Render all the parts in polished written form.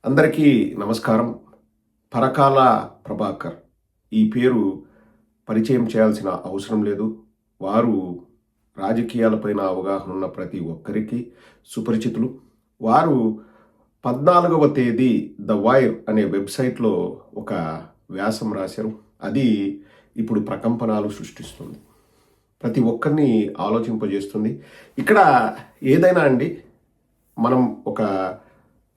అందరికీ నమస్కారం. పరకాల ప్రభాకర్ ఈ పేరు పరిచయం చేయాల్సిన అవసరం లేదు. వారు రాజకీయాలపైన అవగాహన ఉన్న ప్రతి ఒక్కరికి సుపరిచితులు. వారు 14వ తేదీ ద వైర్ అనే వెబ్సైట్లో ఒక వ్యాసం రాశారు. అది ఇప్పుడు ప్రకంపనలు సృష్టిస్తుంది, ప్రతి ఒక్కరిని ఆలోచింపజేస్తుంది. ఇక్కడ ఏదైనా అండి, మనం ఒక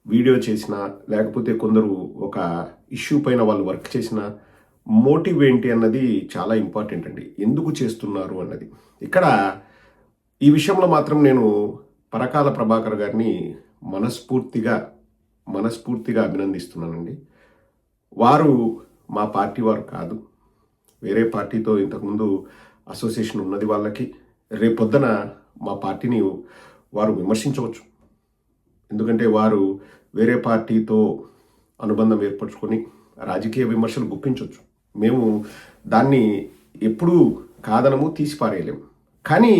వీడియో చేసినా లేకపోతే కొందరు ఒక ఇష్యూ పైన వాళ్ళు వర్క్ చేసిన మోటివ్ ఏంటి అన్నది చాలా ఇంపార్టెంట్ అండి. ఎందుకు చేస్తున్నారు అన్నది. ఇక్కడ ఈ విషయంలో మాత్రం నేను పరకాల ప్రభాకర్ గారిని మనస్ఫూర్తిగా అభినందిస్తున్నానండి. వారు మా పార్టీ వారు కాదు, వేరే పార్టీతో ఇంతకుముందు అసోసియేషన్ ఉన్నది వాళ్ళకి. రేపొద్దున మా పార్టీని వారు విమర్శించవచ్చు, ఎందుకంటే వారు వేరే పార్టీతో అనుబంధం ఏర్పరచుకొని రాజకీయ విమర్శలు గుప్పించవచ్చు. మేము దాన్ని ఎప్పుడూ కాదనము, తీసిపారేయలేము. కానీ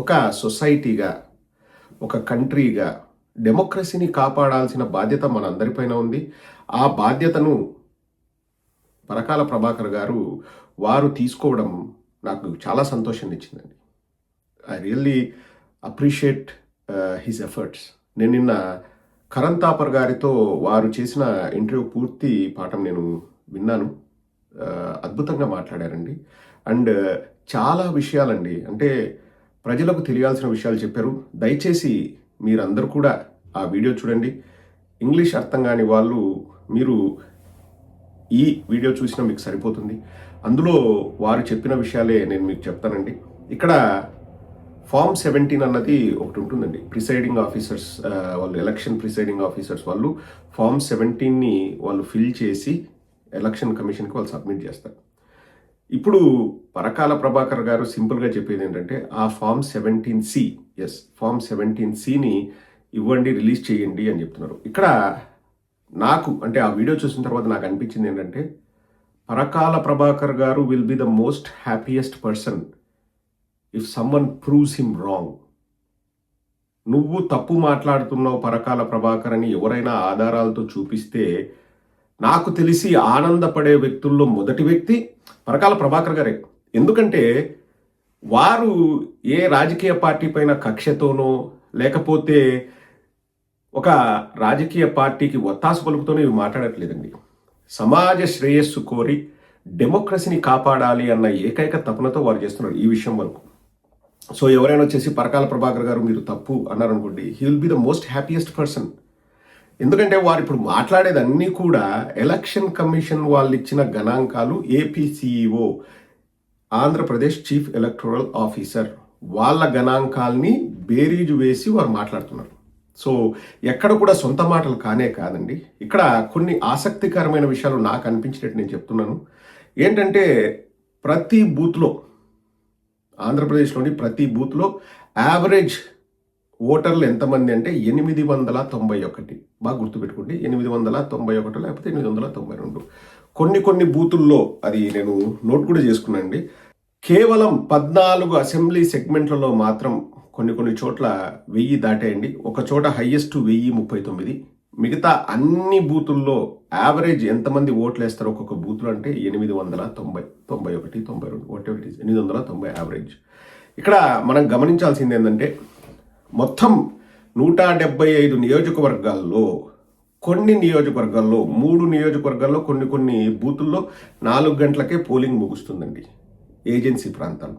ఒక సొసైటీగా, ఒక కంట్రీగా డెమోక్రసీని కాపాడాల్సిన బాధ్యత మనందరిపైన ఉంది. ఆ బాధ్యతను పరకాల ప్రభాకర్ గారు వారు తీసుకోవడం నాకు చాలా సంతోషాన్ని ఇచ్చిందండి. I really appreciate his efforts. నేను నిన్న కరణ్ థాపర్ గారితో వారు చేసిన ఇంటర్వ్యూ పూర్తి పాఠం నేను విన్నాను. అద్భుతంగా మాట్లాడారండి. అండ్ చాలా విషయాలండి, అంటే ప్రజలకు తెలియాల్సిన విషయాలు చెప్పారు. దయచేసి మీరందరూ కూడా ఆ వీడియో చూడండి. ఇంగ్లీష్ అర్థం కాని వాళ్ళు మీరు ఈ వీడియో చూసినా మీకు సరిపోతుంది. అందులో వారు చెప్పిన విషయాలే నేను మీకు చెప్తానండి. ఇక్కడ ఫామ్ 17 అన్నది ఒకటి ఉంటుందండి. ప్రిసైడింగ్ ఆఫీసర్స్ వాళ్ళు, ఎలక్షన్ ప్రిసైడింగ్ ఆఫీసర్స్ వాళ్ళు ఫామ్ 17ని వాళ్ళు ఫిల్ చేసి ఎలక్షన్ కమిషన్కి వాళ్ళు సబ్మిట్ చేస్తారు. ఇప్పుడు పరకాల ప్రభాకర్ గారు సింపుల్గా చెప్పేది ఏంటంటే, ఆ ఫామ్ 17C, ఫామ్ 17Cని ఇవ్వండి, రిలీజ్ చేయండి అని చెప్తున్నారు. ఇక్కడ నాకు, అంటే ఆ వీడియో చూసిన తర్వాత నాకు అనిపించింది ఏంటంటే, పరకాల ప్రభాకర్ గారు will be the most happiest person if someone proves him wrong. నువ్వు తప్పు మాట్లాడుతున్నావు పరకాల ప్రభాకర్ అని ఎవరైనా ఆధారాలతో చూపిస్తే, నాకు తెలిసి ఆనందపడే వ్యక్తుల్లో మొదటి వ్యక్తి పరకాల ప్రభాకర్ గారే. ఎందుకంటే వారు ఏ రాజకీయ పార్టీ పైన కక్షతోనో లేకపోతే ఒక రాజకీయ పార్టీకి ఒత్తాసు పలుకుతోనే ఇవి మాట్లాడట్లేదండి. సమాజ శ్రేయస్సు కోరి డెమోక్రసీని కాపాడాలి అన్న ఏకైక తపనతో వారు చేస్తున్నారు ఈ విషయం వరకు. సో ఎవరైనా వచ్చేసి పరకాల ప్రభాకర్ గారు మీరు తప్పు అన్నారనుకోండి, he will be the most happiest person. ఎందుకంటే వారు ఇప్పుడు మాట్లాడేదన్నీ కూడా ఎలక్షన్ కమిషన్ వాళ్ళు ఇచ్చిన గణాంకాలు, AP CEO, Andhra Pradesh chief electoral officer వాళ్ళ గణాంకాల్ని బేరీజు వేసి వారు మాట్లాడుతున్నారు. సో ఎక్కడ కూడా సొంత మాటలు కానే కాదండి. ఇక్కడ కొన్ని ఆసక్తికరమైన విషయాలు నాకు అనిపించినట్టు నేను చెప్తున్నాను. ఏంటంటే, ప్రతి బూత్లో, ఆంధ్రప్రదేశ్లోని ప్రతి బూత్లో యావరేజ్ ఓటర్లు ఎంతమంది అంటే 891. బాగా గుర్తుపెట్టుకోండి, 891 లేకపోతే 892. కొన్ని బూతుల్లో, అది నేను నోట్ కూడా చేసుకున్నానండి, కేవలం 14 అసెంబ్లీ సెగ్మెంట్లలో మాత్రం కొన్ని చోట్ల 1000 దాటాయండి. ఒక చోట హైయెస్ట్ 1039. మిగతా అన్ని బూతుల్లో యావరేజ్ ఎంతమంది ఓట్లు వేస్తారు ఒక్కొక్క బూత్లో అంటే 890, 91, 92, వాటెవర్ ఇట్ ఈస్, 890 యావరేజ్. ఇక్కడ మనం గమనించాల్సింది ఏంటంటే, మొత్తం 175 నియోజకవర్గాల్లో, కొన్ని నియోజకవర్గాల్లో, 3 నియోజకవర్గాల్లో, కొన్ని బూతుల్లో 4 గంటలకే పోలింగ్ ముగుస్తుందండి ఏజెన్సీ ప్రాంతాలు.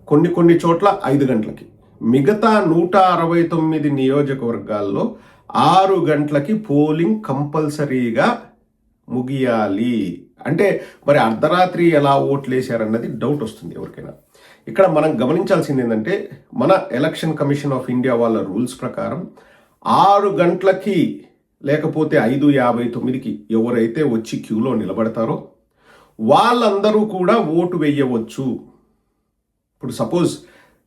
కొన్ని చోట్ల 5 గంటలకి. మిగతా 169 నియోజకవర్గాల్లో 6 గంటలకి పోలింగ్ కంపల్సరీగా ముగియాలి. అంటే మరి అర్ధరాత్రి ఎలా ఓట్లు వేశారన్నది డౌట్ వస్తుంది ఎవరికైనా. ఇక్కడ మనం గమనించాల్సింది ఏంటంటే, మన ఎలక్షన్ కమిషన్ ఆఫ్ ఇండియా వాళ్ళ రూల్స్ ప్రకారం 6 గంటలకి లేకపోతే 5:59కి ఎవరైతే వచ్చి క్యూలో నిలబడతారో వాళ్ళందరూ కూడా ఓటు వేయవచ్చు. ఇప్పుడు సపోజ్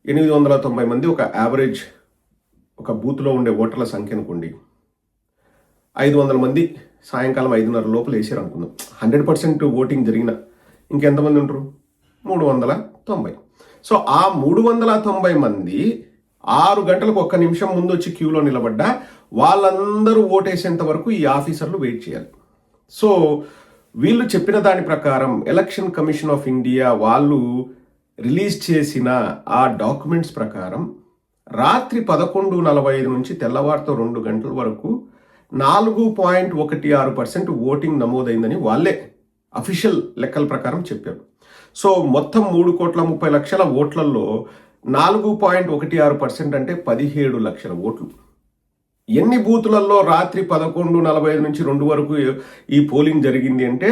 890 మంది ఒక యావరేజ్ ఒక బూత్లో ఉండే ఓటర్ల సంఖ్య అనుకోండి, 500 మంది సాయంకాలం 5:30 లోపల వేసారు అనుకుందాం. 100% ఓటింగ్ జరిగిన ఇంకెంతమంది ఉంటారు? 390. సో ఆ 390 మంది 6 గంటలకు 1 నిమిషం ముందు వచ్చి క్యూలో నిలబడ్డా వాళ్ళందరూ ఓటేసేంత వరకు ఈ ఆఫీసర్లు వెయిట్ చేయాలి. సో వీళ్ళు చెప్పిన దాని ప్రకారం ఎలక్షన్ కమిషన్ ఆఫ్ ఇండియా వాళ్ళు రిలీజ్ చేసిన ఆ డాక్యుమెంట్స్ ప్రకారం రాత్రి 11:45 నుంచి తెల్లవారితో 2 గంటల వరకు 4.16% ఓటింగ్ నమోదైందని వాళ్ళే అఫీషియల్ లెక్కల ప్రకారం చెప్పారు. సో మొత్తం 3,30,00,000 ఓట్లలో 4.16% అంటే 17 లక్షల ఓట్లు. ఎన్ని బూతులలో రాత్రి 11:45 నుంచి 2 వరకు ఈ పోలింగ్ జరిగింది అంటే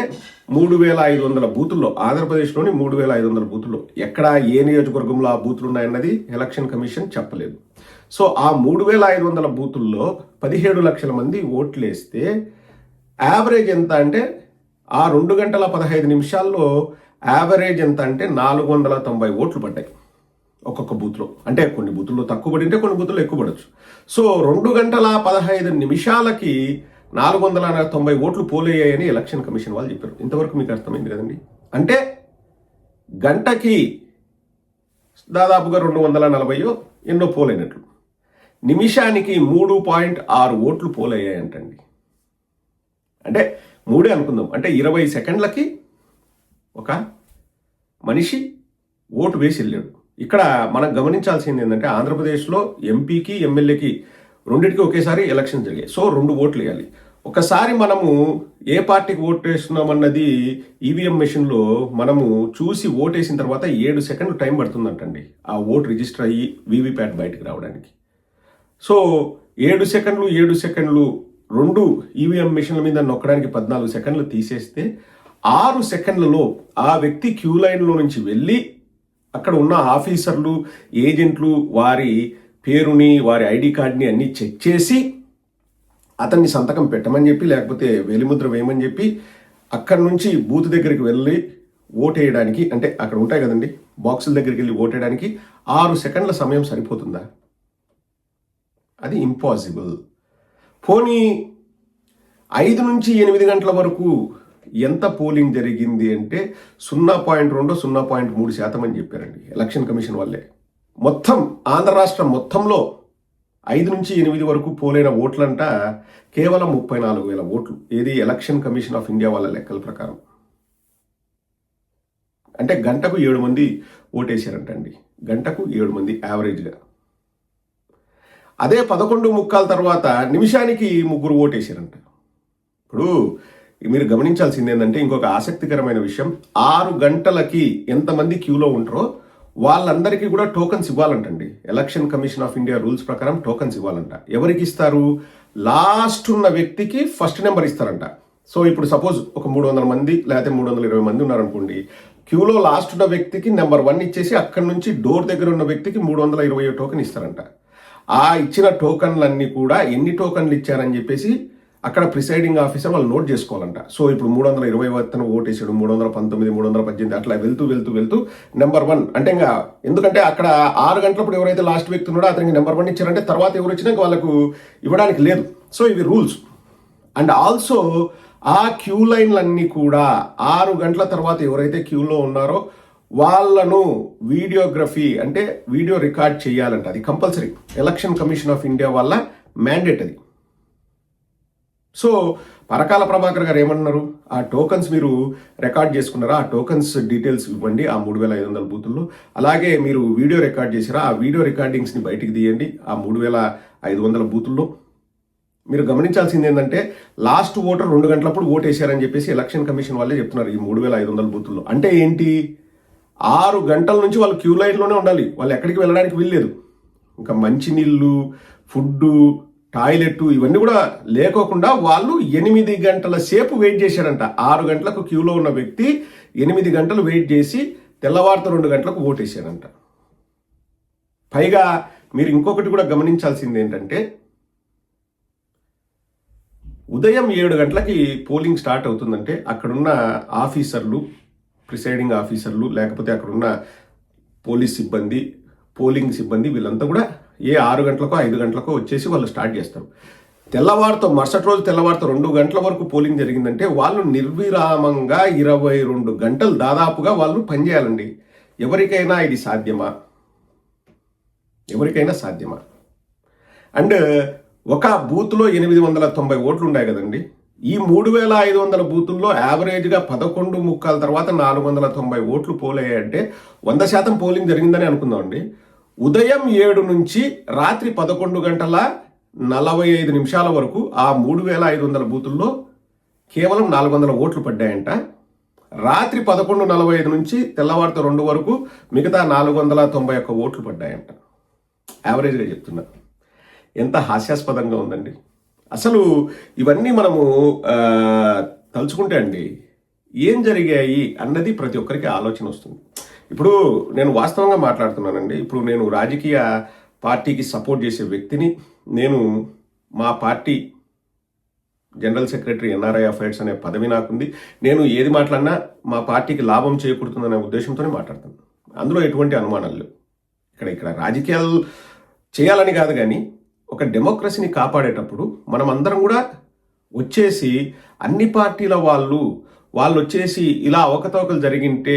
3,500 బూతుల్లో, ఆంధ్రప్రదేశ్లోని 3,500 బూతుల్లో. ఎక్కడ ఏ నియోజకవర్గంలో ఆ బూతులు ఉన్నాయన్నది ఎలక్షన్ కమిషన్ చెప్పలేదు. సో ఆ 3,500 బూతుల్లో 17 లక్షల మంది ఓట్లు వేస్తే యావరేజ్ ఎంత అంటే ఆ 2 గంటల 15 నిమిషాల్లో యావరేజ్ ఎంత అంటే 490 ఓట్లు పడ్డాయి ఒక్కొక్క బూత్లో. అంటే కొన్ని బూతుల్లో తక్కువ పడింటే కొన్ని బూతుల్లో ఎక్కువ పడవచ్చు. సో 2 గంటల 15 నిమిషాలకి 490 ఓట్లు పోలయ్యాయని ఎలక్షన్ కమిషన్ వాళ్ళు చెప్పారు. ఇంతవరకు మీకు అర్థమైంది కదండి. అంటే గంటకి దాదాపుగా 240 ఎన్నో పోలైనట్లు, నిమిషానికి 3.6 ఓట్లు పోలయ్యాయంటండి. అంటే 3 అనుకుందాం, అంటే 20 సెకండ్లకి ఒక మనిషి ఓటు వేసి వెళ్ళాడు. ఇక్కడ మనం గమనించాల్సింది ఏంటంటే ఆంధ్రప్రదేశ్లో ఎంపీకి ఎమ్మెల్యేకి రెండింటికి ఒకేసారి ఎలక్షన్ జరిగాయి. సో 2 ఓట్లు వేయాలి. ఒకసారి మనము ఏ పార్టీకి ఓటు వేస్తున్నామన్నది ఈవీఎం మెషిన్లో మనము చూసి ఓటేసిన తర్వాత 7 సెకండ్లు టైం పడుతుందంటండి ఆ ఓటు రిజిస్టర్ అయ్యి వీవీప్యాట్ బయటకు రావడానికి. సో 7 సెకండ్లు 2 ఈవీఎం మెషిన్ల మీద నొక్కడానికి 14 సెకండ్లు తీసేస్తే 6 సెకండ్లలో ఆ వ్యక్తి క్యూ లైన్లో నుంచి వెళ్ళి అక్కడ ఉన్న ఆఫీసర్లు, ఏజెంట్లు వారి పేరుని, వారి ఐడి కార్డ్ని అన్నీ చెక్ చేసి అతన్ని సంతకం పెట్టమని చెప్పి, లేకపోతే వేలిముద్ర వేయమని చెప్పి అక్కడి నుంచి బూత్ దగ్గరికి వెళ్ళి ఓటేయడానికి, అంటే అక్కడ ఉంటాయి కదండి బాక్సుల దగ్గరికి వెళ్ళి ఓటేయడానికి 6 సెకండ్ల సమయం సరిపోతుందా? అది ఇంపాసిబుల్. పోనీ 5 నుంచి 8 గంటల వరకు ఎంత పోలింగ్ జరిగింది అంటే 0.2, 0.3% అని చెప్పారండి ఎలక్షన్ కమిషన్ వాళ్ళే. మొత్తం ఆంధ్ర రాష్ట్రం మొత్తంలో 5 నుంచి 8 వరకు పోలైన ఓట్లంట కేవలం 34,000 ఓట్లు. ఏది ఎలక్షన్ కమిషన్ ఆఫ్ ఇండియా వాళ్ళ లెక్కల ప్రకారం. అంటే గంటకు 7 మంది ఓటేశారంటండి. గంటకు 7 మంది యావరేజ్గా. అదే 11:45 తర్వాత నిమిషానికి 3 ఓటేశారంట. ఇప్పుడు మీరు గమనించాల్సింది ఏంటంటే ఇంకొక ఆసక్తికరమైన విషయం, 6 గంటలకి ఎంతమంది క్యూలో ఉంటారో వాళ్ళందరికీ కూడా టోకన్స్ ఇవ్వాలంటండి. Election commission of India rules ప్రకారం టోకన్స్ ఇవ్వాలంట. ఎవరికి ఇస్తారు? లాస్ట్ ఉన్న వ్యక్తికి ఫస్ట్ నెంబర్ ఇస్తారంట. సో ఇప్పుడు సపోజ్ ఒక 300 మంది లేకపోతే 320 మంది ఉన్నారనుకోండి, క్యూలో లాస్ట్ ఉన్న వ్యక్తికి నెంబర్ 1 ఇచ్చేసి అక్కడి నుంచి డోర్ దగ్గర ఉన్న వ్యక్తికి 320 టోకెన్ ఇస్తారంట. ఆ ఇచ్చిన టోకన్లన్నీ కూడా ఎన్ని టోకన్లు ఇచ్చారని చెప్పేసి అక్కడ ప్రిసైడింగ్ ఆఫీసర్ వాళ్ళు నోట్ చేసుకోవాలంట. సో ఇప్పుడు 320 వత్తన ఓటేసాడు, 319, 318 అట్లా వెళ్తూ నెంబర్ 1 అంటే ఇంకా, ఎందుకంటే అక్కడ 6 గంటలప్పుడు ఎవరైతే లాస్ట్ వ్యక్తి ఉన్నాడో అతనికి నెంబర్ 1 ఇచ్చారంటే తర్వాత ఎవరు వచ్చినా వాళ్ళకు ఇవ్వడానికి లేదు. సో ఇవి రూల్స్. అండ్ ఆల్సో ఆ క్యూ లైన్లన్నీ కూడా 6 గంటల తర్వాత ఎవరైతే క్యూలో ఉన్నారో వాళ్ళను వీడియోగ్రఫీ అంటే వీడియో రికార్డ్ చేయాలంట. అది compulsory. Election commission of India వల్ల మ్యాండేట్ అది. సో పరకాల ప్రభాకర్ గారు ఏమన్నారు, ఆ టోకన్స్ మీరు రికార్డ్ చేసుకున్నారా, ఆ టోకన్స్ డీటెయిల్స్ ఇవ్వండి ఆ 3,500 బూతుల్లో. అలాగే మీరు వీడియో రికార్డ్ చేసారా, ఆ వీడియో రికార్డింగ్స్ని బయటికి తీయండి ఆ 3,500 బూతుల్లో. మీరు గమనించాల్సింది ఏంటంటే లాస్ట్ ఓటర్ 2 గంటలప్పుడు ఓటేశారని చెప్పేసి ఎలక్షన్ కమిషన్ వాళ్ళే చెప్తున్నారు ఈ 3,500 బూతుల్లో. అంటే ఏంటి, 6 గంటల నుంచి వాళ్ళు క్యూ లైన్లోనే ఉండాలి, వాళ్ళు ఎక్కడికి వెళ్ళడానికి వీల్లేదు. ఇంకా మంచినీళ్ళు, ఫుడ్డు, టాయిలెట్ ఇవన్నీ కూడా లేకోకుండా వాళ్ళు 8 గంటల సేపు వెయిట్ చేశారంట. 6 గంటలకు క్యూలో ఉన్న వ్యక్తి 8 గంటలు వెయిట్ చేసి తెల్లవారితో 2 గంటలకు ఓటేశారంట. పైగా మీరు ఇంకొకటి కూడా గమనించాల్సింది ఏంటంటే ఉదయం 7 గంటలకి పోలింగ్ స్టార్ట్ అవుతుందంటే అక్కడున్న ఆఫీసర్లు, ప్రిసైడింగ్ ఆఫీసర్లు, లేకపోతే అక్కడున్న పోలీస్ సిబ్బంది, పోలింగ్ సిబ్బంది వీళ్ళంతా కూడా 6 గంటలకో 5 గంటలకో వచ్చేసి వాళ్ళు స్టార్ట్ చేస్తారు. తెల్లవారితో మరుసటి రోజు తెల్లవారితో 2 గంటల వరకు పోలింగ్ జరిగిందంటే వాళ్ళు నిర్విరామంగా 22 గంటలు దాదాపుగా వాళ్ళు పనిచేయాలండి. ఎవరికైనా ఇది సాధ్యమా? ఎవరికైనా సాధ్యమా? అండ్ ఒక బూత్లో 890 ఓట్లు ఉన్నాయి కదండి. ఈ 3500 బూతుల్లో యావరేజ్గా 11 ముక్కాల తర్వాత 490 ఓట్లు పోలయ్యాయంటే 100% పోలింగ్ జరిగిందని అనుకుందామండి. ఉదయం 7 నుంచి రాత్రి 11 గంటల 45 నిమిషాల వరకు ఆ 3500 బూతుల్లో కేవలం 400 ఓట్లు పడ్డాయంట. రాత్రి 11:45 నుంచి తెల్లవారితో 2 వరకు మిగతా 491 ఓట్లు పడ్డాయంట. యావరేజ్గా చెప్తున్నా. ఎంత హాస్యాస్పదంగా ఉందండి. అసలు ఇవన్నీ మనము తలుచుకుంటే అండి ఏం జరిగాయి అన్నది ప్రతి ఒక్కరికి ఆలోచన వస్తుంది. ఇప్పుడు నేను వాస్తవంగా మాట్లాడుతున్నానండి. ఇప్పుడు నేను రాజకీయ పార్టీకి సపోర్ట్ చేసే వ్యక్తిని. నేను మా party general secretary NRI affairs అనే పదవి నాకుంది. నేను ఏది మాట్లాడినా మా పార్టీకి లాభం చేకూరుతుందనే ఉద్దేశంతోనే మాట్లాడతాను. అందులో ఎటువంటి అనుమానాలు లేవు. ఇక్కడ రాజకీయాలు చేయాలని కాదు, కానీ ఒక డెమోక్రసీని కాపాడేటప్పుడు మనం అందరం కూడా వచ్చేసి అన్ని పార్టీల వాళ్ళు వచ్చేసి ఇలా అవకతవకలు జరిగింటే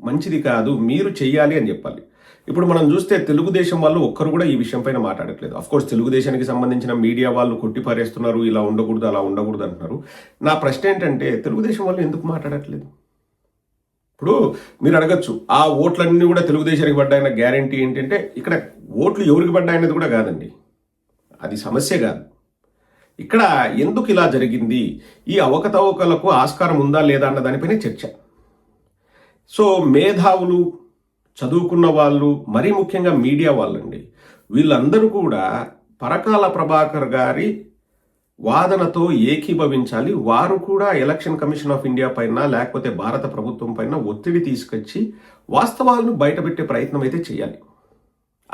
మంచిది కాదు, మీరు చెయ్యాలి అని చెప్పాలి. ఇప్పుడు మనం చూస్తే తెలుగుదేశం వాళ్ళు ఒక్కరు కూడా ఈ విషయం పైన మాట్లాడట్లేదు. అఫ్కోర్స్ తెలుగుదేశానికి సంబంధించిన మీడియా వాళ్ళు కొట్టిపారేస్తున్నారు, ఇలా ఉండకూడదు అలా ఉండకూడదు అంటున్నారు. నా ప్రశ్న ఏంటంటే తెలుగుదేశం వాళ్ళు ఎందుకు మాట్లాడట్లేదు? ఇప్పుడు మీరు అడగచ్చు, ఆ ఓట్లన్నీ కూడా తెలుగుదేశానికి పడ్డాయన్న గ్యారంటీ ఏంటంటే ఇక్కడ ఓట్లు ఎవరికి పడ్డాయనేది కూడా కాదండి, అది సమస్య కాదు. ఇక్కడ ఎందుకు ఇలా జరిగింది, ఈ అవకతవకలకు ఆస్కారం ఉందా లేదా అన్న దానిపైన చర్చ. సో మేధావులు, చదువుకున్న వాళ్ళు, మరీ ముఖ్యంగా మీడియా వాళ్ళండి, వీళ్ళందరూ కూడా పరకాల ప్రభాకర్ గారి వాదనతో ఏకీభవించాలి. వారు కూడా ఎలక్షన్ కమిషన్ ఆఫ్ ఇండియా పైన లేకపోతే భారత ప్రభుత్వం పైన ఒత్తిడి తీసుకొచ్చి వాస్తవాలను బయటపెట్టే ప్రయత్నం అయితే చేయాలి.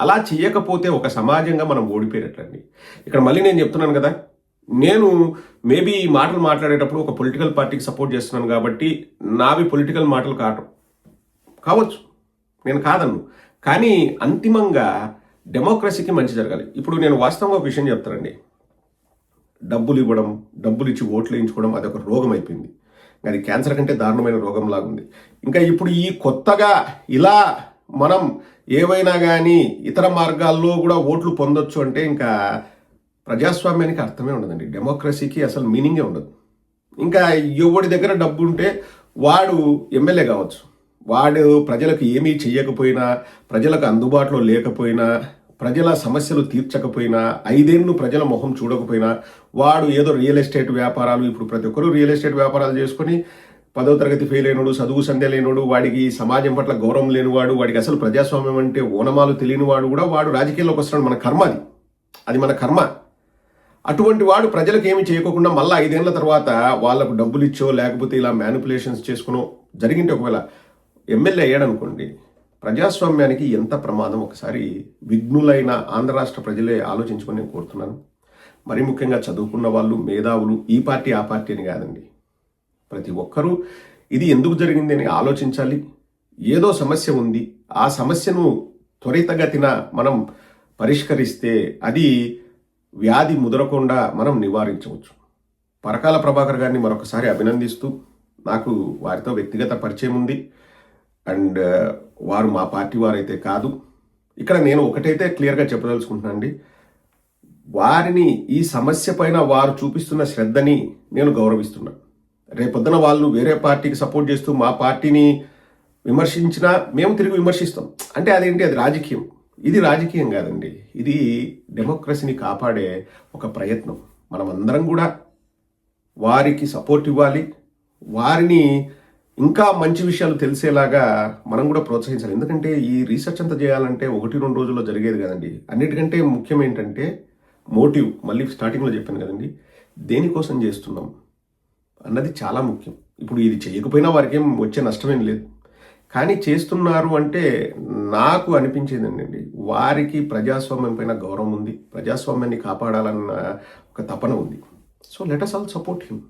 అలా చేయకపోతే ఒక సమాజంగా మనం ఓడిపోయినట్లండి. ఇక్కడ మళ్ళీ నేను చెప్తున్నాను కదా, నేను మేబీ ఈ మాటలు మాట్లాడేటప్పుడు ఒక పొలిటికల్ పార్టీకి సపోర్ట్ చేస్తున్నాను కాబట్టి నావి పొలిటికల్ మాటలు కావచ్చు, నేను కాదన్ను. కానీ అంతిమంగా డెమోక్రసీకి మంచి జరగాలి. ఇప్పుడు నేను వాస్తవంగా ఒక విషయం చెప్తానండి. డబ్బులు ఇవ్వడం, డబ్బులు ఇచ్చి ఓట్లు వేయించుకోవడం అది ఒక రోగం అయిపోయింది. అది క్యాన్సర్ కంటే దారుణమైన రోగం లాగుంది. ఇంకా ఇప్పుడు ఈ కొత్తగా ఇలా మనం ఏవైనా కానీ ఇతర మార్గాల్లో కూడా ఓట్లు పొందొచ్చు అంటే ఇంకా ప్రజాస్వామ్యానికి అర్థమే ఉండదండి. డెమోక్రసీకి అసలు మీనింగే ఉండదు. ఇంకా ఎవడి దగ్గర డబ్బు ఉంటే వాడు ఎమ్మెల్యే కావచ్చు, వాడు ప్రజలకు ఏమీ చెయ్యకపోయినా, ప్రజలకు అందుబాటులో లేకపోయినా, ప్రజల సమస్యలు తీర్చకపోయినా, 5 ఏళ్ళు ప్రజల మొహం చూడకపోయినా, వాడు ఏదో రియల్ ఎస్టేట్ వ్యాపారాలు, ఇప్పుడు ప్రతి ఒక్కరూ రియల్ ఎస్టేట్ వ్యాపారాలు చేసుకొని 10వ తరగతి ఫెయిల్ అయినోడు, చదువు సంధ్య లేనోడు, వాడికి సమాజం పట్ల గౌరవం లేనివాడు, వాడికి అసలు ప్రజాస్వామ్యం అంటే ఓనమాలు తెలియనివాడు కూడా వాడు రాజకీయాల్లోకి వస్తున్నాడు. మన కర్మ అది మన కర్మ. అటువంటి వాడు ప్రజలకు ఏమి చేయకోకుండా మళ్ళీ 5 ఏళ్ల తర్వాత వాళ్ళకు డబ్బులు ఇచ్చో లేకపోతే ఇలా మ్యానిపులేషన్స్ చేసుకునో జరిగింటే ఒకవేళ ఎమ్మెల్యే అయ్యాడనుకోండి, ప్రజాస్వామ్యానికి ఎంత ప్రమాదం ఒకసారి విఘ్నులైన ఆంధ్ర రాష్ట్ర ప్రజలే ఆలోచించుకొని నేను కోరుతున్నాను. మరీ ముఖ్యంగా చదువుకున్న వాళ్ళు, మేధావులు, ఈ పార్టీ ఆ పార్టీ అని కాదండి, ప్రతి ఒక్కరూ ఇది ఎందుకు జరిగింది అని ఆలోచించాలి. ఏదో సమస్య ఉంది, ఆ సమస్యను త్వరితగతిన మనం పరిష్కరిస్తే అది వ్యాధి ముదరకుండా మనం నివారించవచ్చు. పరకాల ప్రభాకర్ గారిని మరొకసారి అభినందిస్తూ, నాకు వారితో వ్యక్తిగత పరిచయం ఉంది అండ్ వారు మా పార్టీ వారైతే కాదు. ఇక్కడ నేను ఒకటైతే క్లియర్గా చెప్పదలుచుకుంటున్నాను అండి, వారిని ఈ సమస్య పైన వారు చూపిస్తున్న శ్రద్ధని నేను గౌరవిస్తున్నాను. రేపొద్దున వాళ్ళు వేరే పార్టీకి సపోర్ట్ చేస్తూ మా పార్టీని విమర్శించినా మేము తిరిగి విమర్శిస్తాం. అంటే అదేంటి, అది రాజకీయం. ఇది రాజకీయం కాదండి, ఇది డెమోక్రసీని కాపాడే ఒక ప్రయత్నం. మనం అందరం కూడా వారికి సపోర్ట్ ఇవ్వాలి, వారిని ఇంకా మంచి విషయాలు తెలిసేలాగా మనం కూడా ప్రోత్సహించాలి. ఎందుకంటే ఈ రీసెర్చ్ అంతా చేయాలంటే 1-2 రోజుల్లో జరిగేది కదండి. అన్నిటికంటే ముఖ్యం ఏంటంటే మోటివ్. మళ్ళీ స్టార్టింగ్లో చెప్పాను కదండి, దేనికోసం చేస్తున్నాం అన్నది చాలా ముఖ్యం. ఇప్పుడు ఇది చేయకపోయినా వారికి ఏం వచ్చే నష్టమేం లేదు, కానీ చేస్తున్నారు అంటే నాకు అనిపించేది ఏంటండి, వారికి ప్రజాస్వామ్యం పైన గౌరవం ఉంది, ప్రజాస్వామ్యాన్ని కాపాడాలన్న ఒక తపన ఉంది. So let us all support him.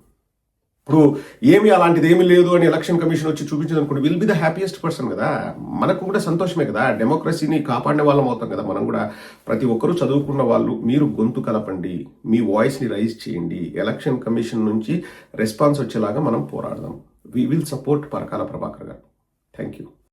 ఇప్పుడు ఏమి అలాంటిది ఏమీ లేదు అని ఎలక్షన్ కమిషన్ వచ్చి చూపించింది అనుకోండి, will be the happiest person కదా, మనకు కూడా సంతోషమే కదా, డెమోక్రసీని కాపాడే వాళ్ళం అవుతాం కదా మనం కూడా. ప్రతి ఒక్కరూ చదువుకున్న వాళ్ళు, మీరు గొంతు కలపండి, మీ వాయిస్ని రైజ్ చేయండి, ఎలక్షన్ కమిషన్ నుంచి రెస్పాన్స్ వచ్చేలాగా మనం పోరాడదాం. We will support Parakala Prabhakar garu. Thank you.